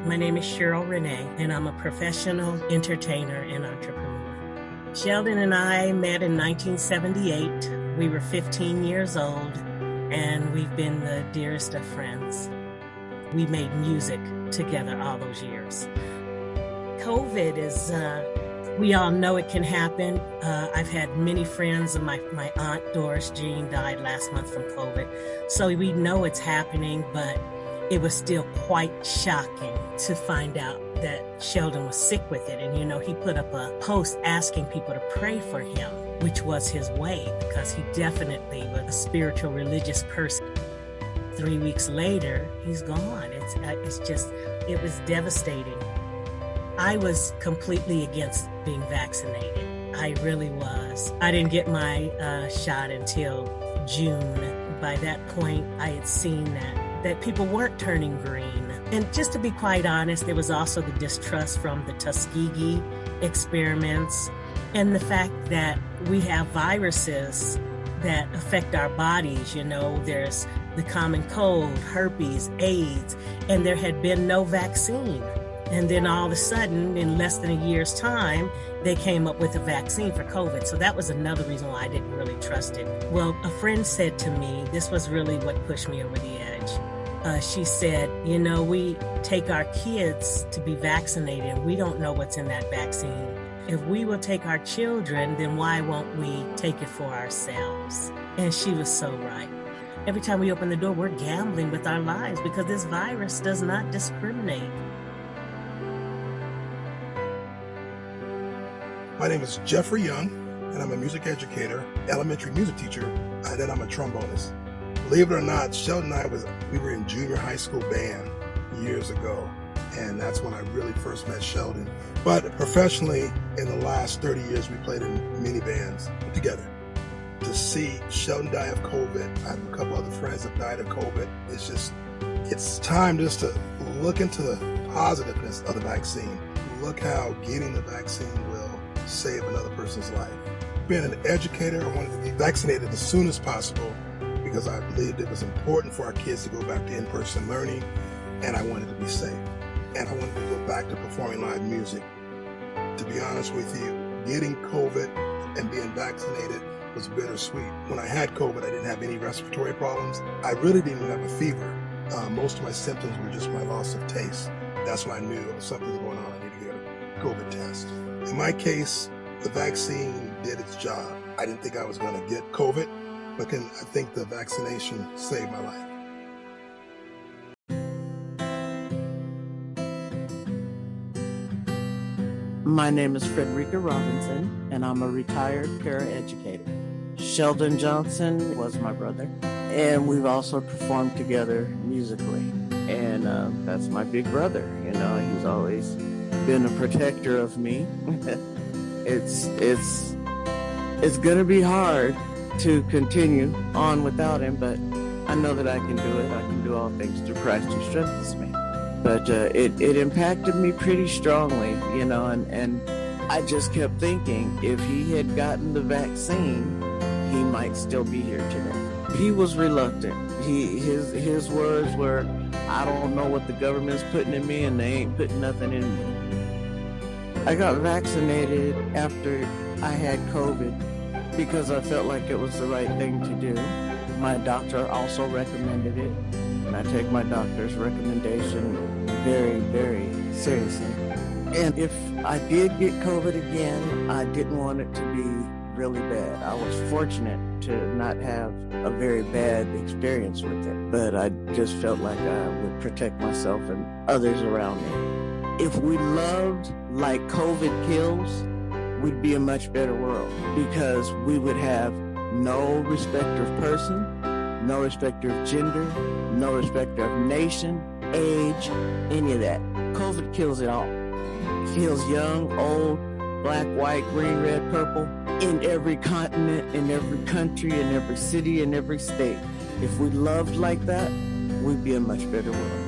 My name is Cheryl Renee, and I'm a professional entertainer and entrepreneur. Sheldon and I met in 1978. We were 15 years old, and we've been the dearest of friends. We made music together all those years. COVID is, we all know it can happen. I've had many friends, and my aunt Doris Jean died last month from COVID. So we know it's happening, but it was still quite shocking to find out that Sheldon was sick with it. And, he put up a post asking people to pray for him, which was his way, because he definitely was a spiritual, religious person. 3 weeks later, he's gone. It was devastating. I was completely against being vaccinated. I really was. I didn't get my shot until June. By that point, I had seen that people weren't turning green. And just to be quite honest, there was also the distrust from the Tuskegee experiments and the fact that we have viruses that affect our bodies. There's the common cold, herpes, AIDS, and there had been no vaccine. And then all of a sudden, in less than a year's time, they came up with a vaccine for COVID. So that was another reason why I didn't really trust it. Well, a friend said to me, this was really what pushed me over the edge. She said, we take our kids to be vaccinated and we don't know what's in that vaccine. If we will take our children, then why won't we take it for ourselves? And she was so right. Every time we open the door, we're gambling with our lives because this virus does not discriminate. My name is Jeffrey Young, and I'm a music educator, elementary music teacher, and then I'm a trombonist. Believe it or not, Sheldon and I we were in junior high school band years ago, and that's when I really first met Sheldon. But professionally, in the last 30 years, we played in many bands together. To see Sheldon die of COVID, I have a couple other friends that died of COVID. It's time just to look into the positiveness of the vaccine. Look how getting the vaccine will save another person's life. Being an educator, I wanted to be vaccinated as soon as possible because I believed it was important for our kids to go back to in-person learning, and I wanted to be safe. And I wanted to go back to performing live music. To be honest with you, getting COVID and being vaccinated was bittersweet. When I had COVID, I didn't have any respiratory problems. I really didn't have a fever. Most of my symptoms were just my loss of taste. That's when I knew something was going on. I needed to get a COVID test. In my case, the vaccine did its job. I didn't think I was going to get COVID, but I think the vaccination saved my life. My name is Frederica Robinson, and I'm a retired paraeducator. Sheldon Johnson was my brother, and we've also performed together musically. And that's my big brother. He's always been a protector of me. It's gonna be hard to continue on without him, but I know that I can do it. I can do all things through Christ who strengthens me. But it impacted me pretty strongly, and I just kept thinking if he had gotten the vaccine, he might still be here today. He was reluctant. His words were, I don't know what the government's putting in me, and they ain't putting nothing in me. I got vaccinated after I had COVID because I felt like it was the right thing to do. My doctor also recommended it, and I take my doctor's recommendation very, very seriously. And if I did get COVID again, I didn't want it to be really bad. I was fortunate to not have a very bad experience with it, but I just felt like I would protect myself and others around me. If we loved like COVID kills, we'd be a much better world because we would have no respect of person, no respect of gender, no respect of nation, age, any of that. COVID kills it all. It kills young, old, black, white, green, red, purple, in every continent, in every country, in every city, in every state. If we loved like that, we'd be a much better world.